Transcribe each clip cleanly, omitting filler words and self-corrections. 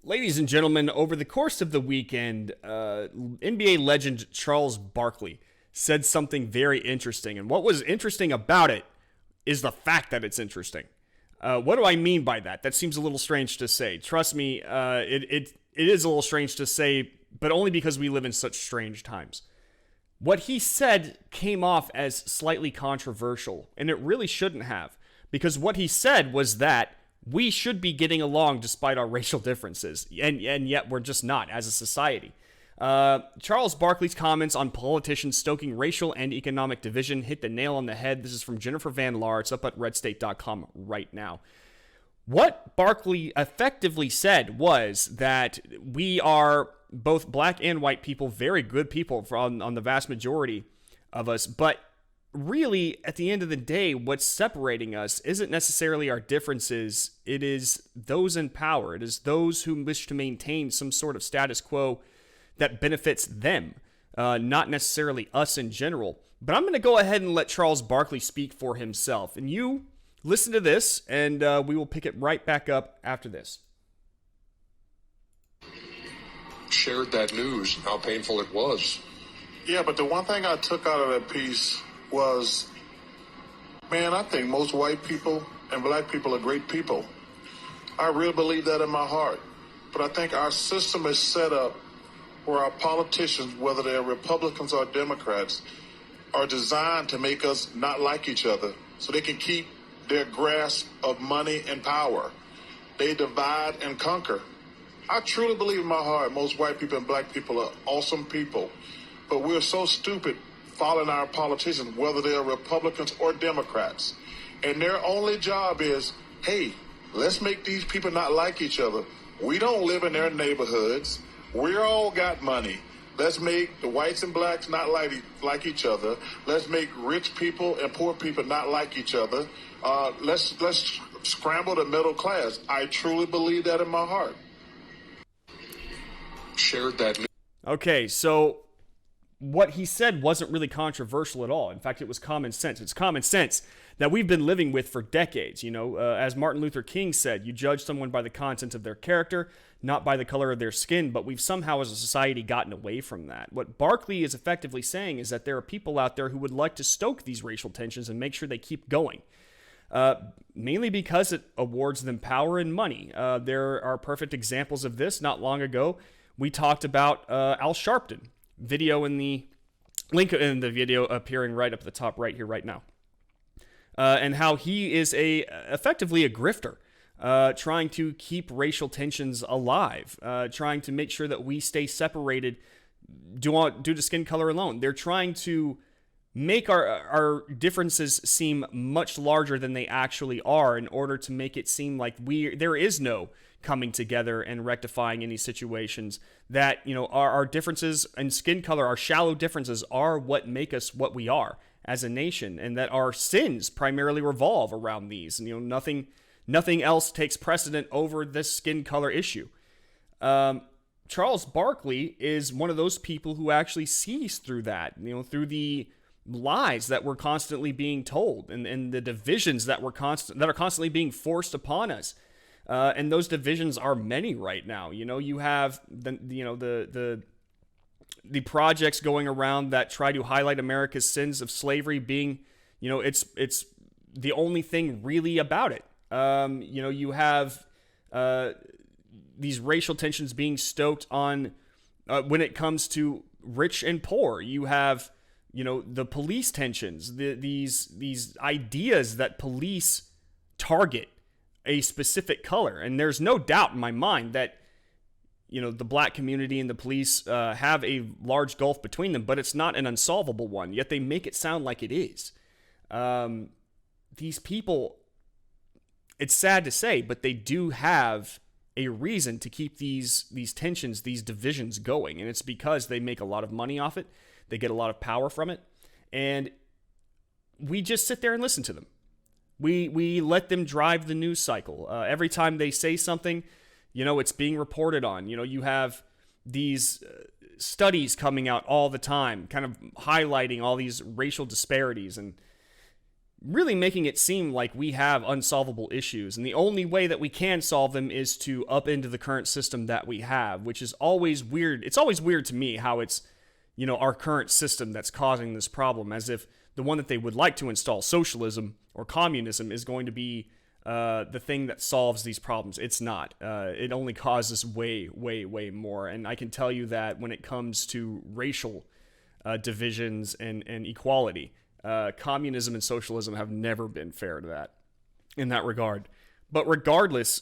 Ladies and gentlemen, over the course of the weekend, NBA legend Charles Barkley said something very interesting. And what was interesting about it is the fact that it's interesting. What do I mean by that? That seems a little strange to say. Trust me, it is a little strange to say, but only because we live in such strange times. What he said came off as slightly controversial, and it really shouldn't have, because what he said was that we should be getting along despite our racial differences, and yet we're just not as a society. Charles Barkley's comments on politicians stoking racial and economic division hit the nail on the head. This is from Jennifer Van Laar. It's up at redstate.com right now. What Barkley effectively said was that we are, both black and white people, very good people on the vast majority of us, but really, at the end of the day, what's separating us isn't necessarily our differences. It is those in power. It is those who wish to maintain some sort of status quo that benefits them, not necessarily us in general. But I'm going to go ahead and let Charles Barkley speak for himself. And you listen to this, and we will pick it right back up after this. Shared that news, how painful it was. Yeah, but the one thing I took out of that piece was, man, I think most white people and black people are great people. I really believe that in my heart. But I think our system is set up where our politicians, whether they're Republicans or Democrats, are designed to make us not like each other so they can keep their grasp of money and power. They divide and conquer. I truly believe in my heart most white people and black people are awesome people. But we're so stupid following our politicians, whether they're Republicans or Democrats. And their only job is, hey, let's make these people not like each other. We don't live in their neighborhoods. We all got money. Let's make the whites and blacks not like each other. Let's make rich people and poor people not like each other. Let's scramble the middle class. I truly believe that in my heart. Shared that. Okay, so what he said wasn't really controversial at all. In fact, it was common sense. It's common sense that we've been living with for decades. As Martin Luther King said, you judge someone by the content of their character, not by the color of their skin. But we've somehow as a society gotten away from that. What Barkley is effectively saying is that there are people out there who would like to stoke these racial tensions and make sure they keep going. Mainly because it awards them power and money. There are perfect examples of this. Not long ago, we talked about Al Sharpton. Video in the link in the video appearing right up at the top right here right now, and how he is effectively a grifter, trying to keep racial tensions alive, trying to make sure that we stay separated due to skin color alone. They're trying to make our differences seem much larger than they actually are in order to make it seem like there is no coming together and rectifying any situations, that our differences in skin color, our shallow differences, are what make us what we are as a nation, and that our sins primarily revolve around these. Nothing else takes precedent over this skin color issue. Charles Barkley is one of those people who actually sees through that, through the lies that we're constantly being told, and the divisions that are constantly being forced upon us. And those divisions are many right now. You have the projects going around that try to highlight America's sins of slavery being, it's the only thing really about it. You have these racial tensions being stoked on when it comes to rich and poor. You have the police tensions, these ideas that police target a specific color. And there's no doubt in my mind that, the black community and the police have a large gulf between them, but it's not an unsolvable one, yet they make it sound like it is. These people, it's sad to say, but they do have a reason to keep these tensions, these divisions going. And it's because they make a lot of money off it. They get a lot of power from it. And we just sit there and listen to them. We let them drive the news cycle. Every time they say something, it's being reported on. You have these studies coming out all the time, kind of highlighting all these racial disparities. And really making it seem like we have unsolvable issues. And the only way that we can solve them is to upend the current system that we have, which is always weird. It's always weird to me how it's, our current system that's causing this problem, as if the one that they would like to install, socialism or communism, is going to be the thing that solves these problems. It's not. It only causes way, way, way more. And I can tell you that when it comes to racial divisions and equality, communism and socialism have never been fair to that in that regard. But regardless,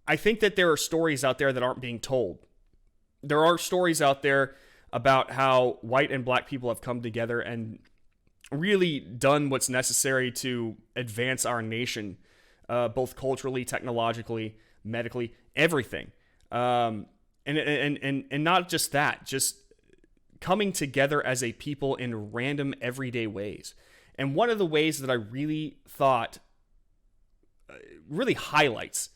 I think that there are stories out there that aren't being told. There are stories out there about how white and black people have come together and really done what's necessary to advance our nation, both culturally, technologically, medically, everything. And not just that, just coming together as a people in random everyday ways. And one of the ways that I really thought really highlights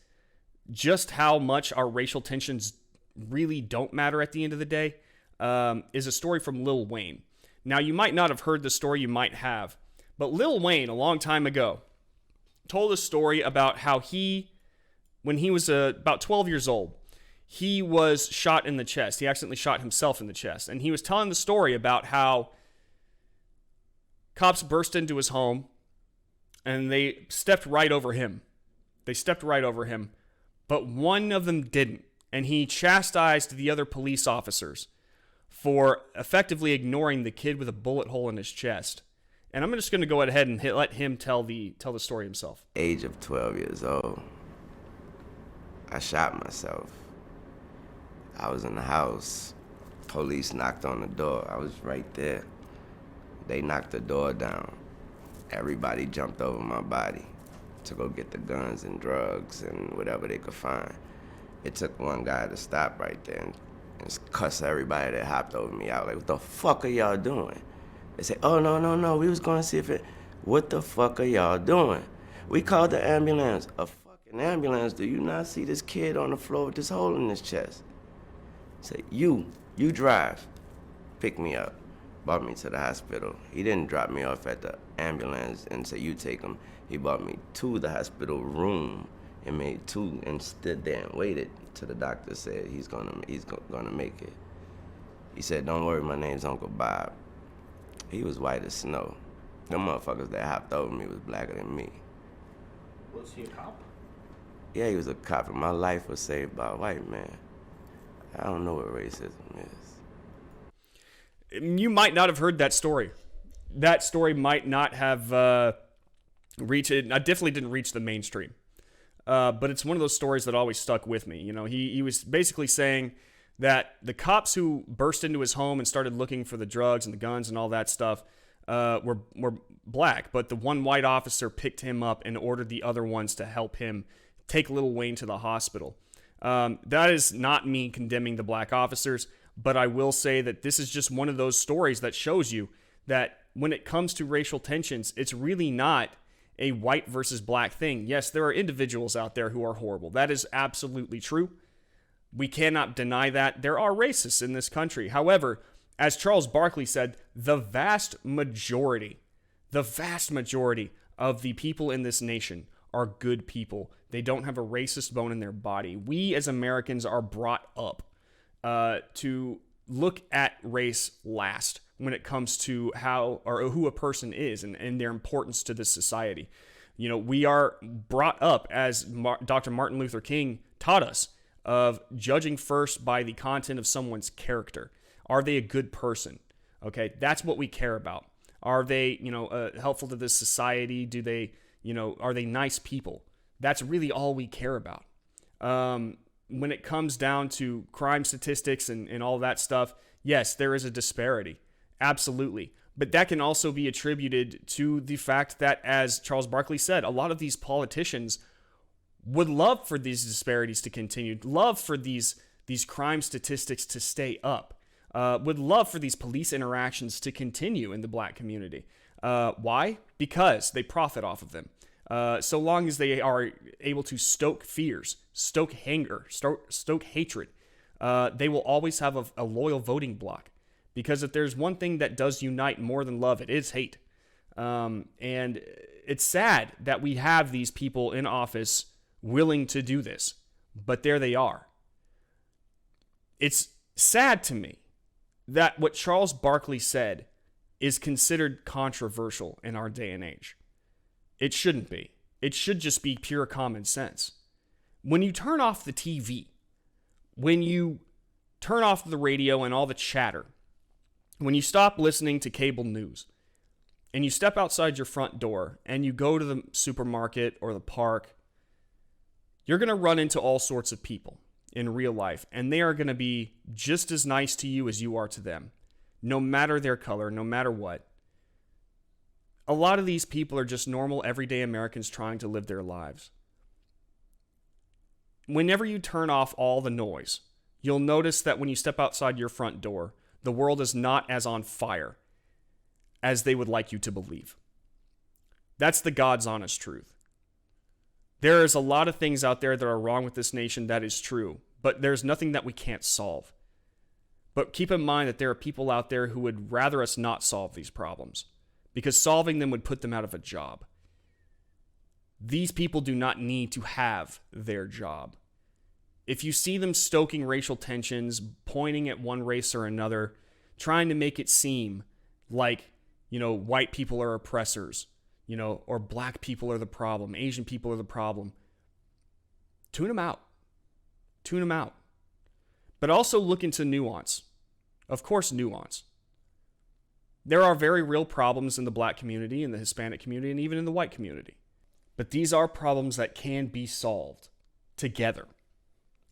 just how much our racial tensions really don't matter at the end of the day is a story from Lil Wayne. Now, you might not have heard the story, you might have, but Lil Wayne, a long time ago, told a story about how when he was about 12 years old, he was shot in the chest. He accidentally shot himself in the chest. And he was telling the story about how cops burst into his home and they stepped right over him. But one of them didn't. And he chastised the other police officers for effectively ignoring the kid with a bullet hole in his chest. And I'm just going to go ahead and let him tell the story himself. Age of 12 years old, I shot myself. I was in the house. Police knocked on the door. I was right there. They knocked the door down. Everybody jumped over my body to go get the guns and drugs and whatever they could find. It took one guy to stop right there and cuss everybody that hopped over me out. Like, what the fuck are y'all doing? They say, oh, no, we was going to see if what the fuck are y'all doing? We called the ambulance. A fucking ambulance? Do you not see this kid on the floor with this hole in his chest? Say, you drive. Pick me up. Brought me to the hospital. He didn't drop me off at the ambulance and say, you take him. He brought me to the hospital room and made two and stood there and waited till the doctor said he's gonna make it. He said, don't worry, my name's Uncle Bob. He was white as snow. Them motherfuckers that hopped over me was blacker than me. Was he a cop? Yeah, he was a cop, and my life was saved by a white man. I don't know what racism is. You might not have heard that story. That story might not have reached it. I definitely didn't reach the mainstream. But it's one of those stories that always stuck with me. He was basically saying that the cops who burst into his home and started looking for the drugs and the guns and all that stuff were black, but the one white officer picked him up and ordered the other ones to help him take Lil Wayne to the hospital. That is not me condemning the black officers, but I will say that this is just one of those stories that shows you that when it comes to racial tensions, it's really not a white versus black thing. Yes, there are individuals out there who are horrible. That is absolutely true. We cannot deny that. There are racists in this country. However, as Charles Barkley said, the vast majority of the people in this nation are good people. They don't have a racist bone in their body. We as Americans are brought up to look at race last when it comes to how or who a person is and their importance to this society. We are brought up, as Dr. Martin Luther King taught us, of judging first by the content of someone's character. Are they a good person? Okay, that's what we care about. Are they, helpful to this society? Do they, are they nice people? That's really all we care about. When it comes down to crime statistics and all that stuff, yes, there is a disparity. Absolutely. But that can also be attributed to the fact that, as Charles Barkley said, a lot of these politicians would love for these disparities to continue, love for these crime statistics to stay up, would love for these police interactions to continue in the black community. Why? Because they profit off of them. So long as they are able to stoke fears, stoke anger, stoke hatred, they will always have a loyal voting bloc. Because if there's one thing that does unite more than love, it is hate. And it's sad that we have these people in office willing to do this, but there they are. It's sad to me that what Charles Barkley said is considered controversial in our day and age. It shouldn't be. It should just be pure common sense. When you turn off the TV, when you turn off the radio and all the chatter, when you stop listening to cable news, and you step outside your front door and you go to the supermarket or the park, you're going to run into all sorts of people in real life, and they are going to be just as nice to you as you are to them, no matter their color, no matter what. A lot of these people are just normal, everyday Americans trying to live their lives. Whenever you turn off all the noise, you'll notice that when you step outside your front door, the world is not as on fire as they would like you to believe. That's the God's honest truth. There is a lot of things out there that are wrong with this nation, that is true, but there's nothing that we can't solve. But keep in mind that there are people out there who would rather us not solve these problems, because solving them would put them out of a job. These people do not need to have their job. If you see them stoking racial tensions, pointing at one race or another, trying to make it seem like, white people are oppressors, or black people are the problem, Asian people are the problem, tune them out. Tune them out. But also look into nuance. Of course, nuance. There are very real problems in the black community, in the Hispanic community, and even in the white community. But these are problems that can be solved together.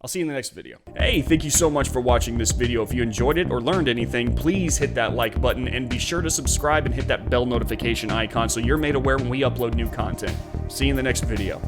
I'll see you in the next video. Hey, thank you so much for watching this video. If you enjoyed it or learned anything, please hit that like button and be sure to subscribe and hit that bell notification icon so you're made aware when we upload new content. See you in the next video.